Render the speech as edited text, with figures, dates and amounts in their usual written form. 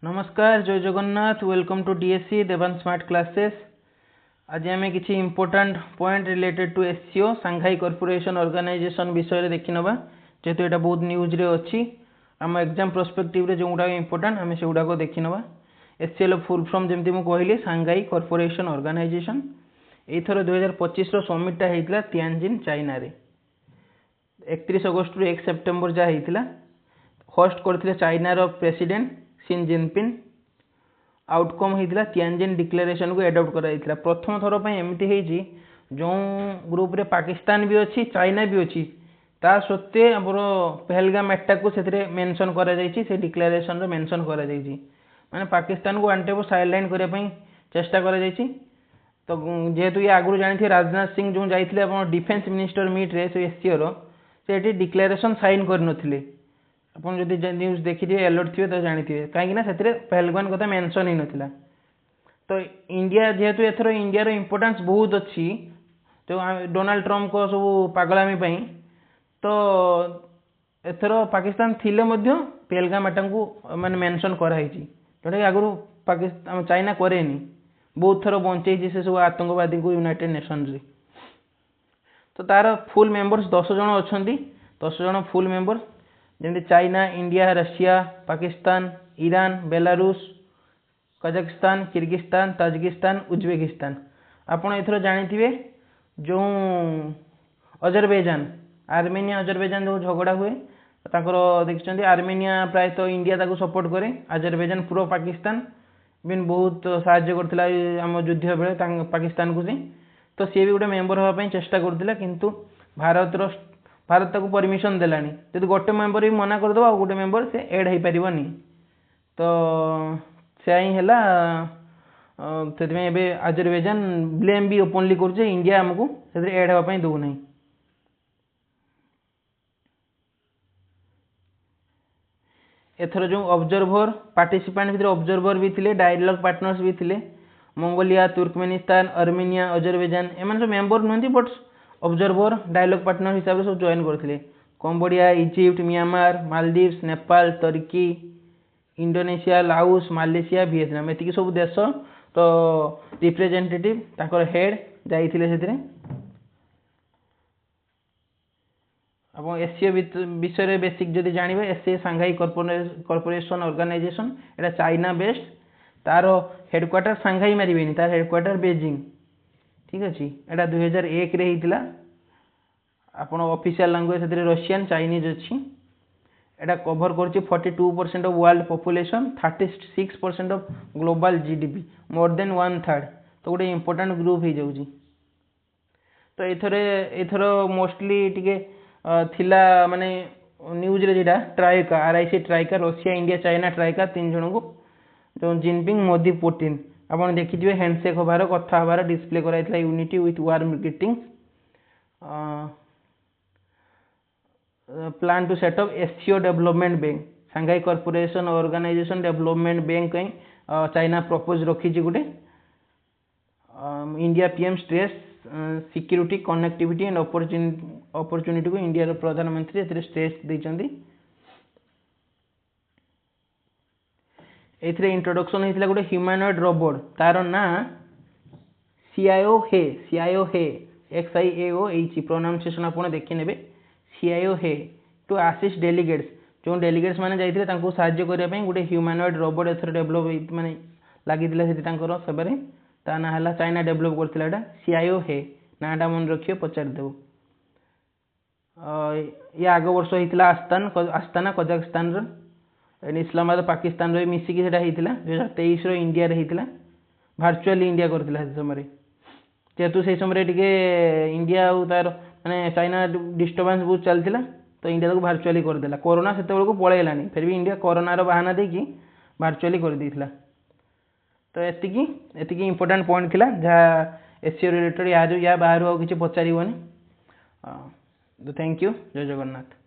नमस्कार जय Jagannath welcome to DSC Dewan smart classes. आज आम किसी important point related to SCO Shanghai corporation organisation विषय देखी नवा जेहेतु यहाँ बहुत न्यूज रे अच्छी आम एग्जाम प्रोस्पेक्टिव रे जो गुड़ाक इंपोर्टाट आम से गुड़ाक देखी नवा। एससीओ फुल फॉर्म जमी मुझे कहली सांघाई कॉर्पोरेशन ऑर्गेनाइजेशन। एथर 2025 समिटटा होता तियानजिन चाइना रे 31 अगस्त रु 1 सेप्टेम्बर जहाँ होता होस्ट करते चाइनार प्रेसिडेंट सी जिनपिंग। आउटकम होता तियानजिन डिक्लेरेशन को एडप्ट कराइला। प्रथम थर पर एमती जो ग्रुप रे पाकिस्तान भी अच्छी चाइना भी अच्छी ता सत्वे आमर पहलगाम अटैक को से मेंशन कर डिक्लेरेशन रे मेंशन कर माने पाकिस्तान को वन टाइप साइडलाइन करने चेष्टा कर। तो जेहेतु ये आगुरी जानी राजनाथ सिंह जो जाते डिफेन्स मिनिस्टर मीट रे एससीओ से डिक्लेरेशन साइन करनथिले। आपन जदि न्यूज देखिए अलर्ट थे तो जानिथे कहीं से पहलगाम कथा मेंशन ही नथिला। तो इंडिया जेहेतु एथर इंडिया इंपोर्टेंस बहुत अच्छी तो डोनाल्ड ट्रम्प को सब पागलामी तो एथर पाकिस्तान थिले मध्य पहलगाम अटैक को माने मेंशन कराई जोटा कि आगुरी पाकिस्तान चाइना करेनी बहुत थर बंचे से सब आतंकवादी को यूनाइटेड नेशंस रे। तो तार फुल मेंबर्स 10 जन अच्छा 10 जन फुल मेंबर्स जमी China India Russia Pakistan Iran Belarus Kazakhstan Kyrgyzstan Tajikistan Uzbekistan. आपड़ एथर जानी जो अजरबैजान आर्मेनिया अजरबैजान जो झगड़ा हुए देखते आर्मेनिया प्रायतः इंडिया ताको सपोर्ट करे। अजरबैजान पूर्व पाकिस्तान बिन बहुत साहाय्य करथिला आम युद्ध बेले पाकिस्तान को तो सी भी गोटे मेंबर होगापी चेष्टा करथिला किंतु भारत ताको परमिशन देलानी। जब गोटे मेंबर भी मना करदे आ गोटे मेंबर से एड हो पारनी तो से ही है अजरबैजान ब्लेम भी ओपनली कर इंडिया आमको एड होगापी दौना। एथर जो ऑब्जर्वर पार्टिसिपेंट भितर ऑब्जर्वर भी थे डायलॉग पार्टनर्स भी थे मंगोलिया तुर्कमेनिस्तान अर्मेनिया अजरबैजान एम सब मेंबर नुहति बट ऑब्जर्वर डायलॉग पार्टनर हिसाब से सब जॉइन करते। Cambodia Egypt Myanmar Maldives Nepal Turkey Indonesia Laos Malaysia Vietnam एति सब देश तो रिप्रेजेंटेटिव ताकर हेड जाइए। अब एससीओ विषय बेसिक जदि जानवे एससीओ सांघाई कॉर्पोरेशन ऑर्गेनाइजेशन एटा चाइना बेस्ड तार हेडक्वार्टर सांघाई मारे तार हेडक्वार्टर बेजिंग ठीक अच्छे। एटा 2001 रे हितला आपण ऑफिशियल लैंग्वेज से रशियन चाइनीज अच्छी। एटा कवर कर 42% of world population 36% of global GDP more than 1/3 तो गोटे इंपोर्टेंट ग्रुप हो जाउची। तो एथर मोस्टली टिके थिला माने न्यूज रे जेटा ट्राइका आरआईसी ट्राइका रशिया इंडिया चाइना ट्राइका 3 जन को जो जिनपिंग मोदी पुतिन आपन देखिथिबे हैंडशेक होबार कथा होबार डिस्प्ले कराइतला unity with warm greetings. Plan to set up SCO development bank Shanghai corporation organization development bank कहीं चाइना प्रपोज रखी गोटे। India PM stress security connectivity and opportunity को इंडिया प्रधानमंत्री ए स्ट्रेस देइचंदी। एथरे इंट्रोडक्शन होता गोटे ह्यूमैनॉइड रोबोट तार ना सीआईओ हे XIAO प्रोनाउंसिएशन आप देखने सीआईओ हे टू आसिस्ट डेलीगेट्स जो डेलीगेट्स मैंने जाइए साहाय्य करने गोटे ह्यूमैनॉइड रोबोट एथर डेभलप माने लगी सेबारे ता ना है चाइना डेभलप करता सीआईओ हे नाटा मन रखिए पचारिदेव। ये आग वर्ष होता आस्ताना कजाकिस्तान इस्लामाबाद पाकिस्तान मिसिकी होता 2023 इंडिया होता भार्चुआली इंडिया करता समय जेहेतु से समय इंडिया तार माने चाइना डिस्टर्बेंस बहुत चलता तो इंडिया को भार्चुआली करदेला। कोरोना से पलैलानी फिर भी इंडिया कोरोनार बहाना देकी भार्चुआली कर देइथिला। तो एतिकी इंपोर्टेंट पॉइंट थिला जहाँ एससीओ रिलेटेड या बाहर किसी पचार। थैंक यू जय जगन्नाथ।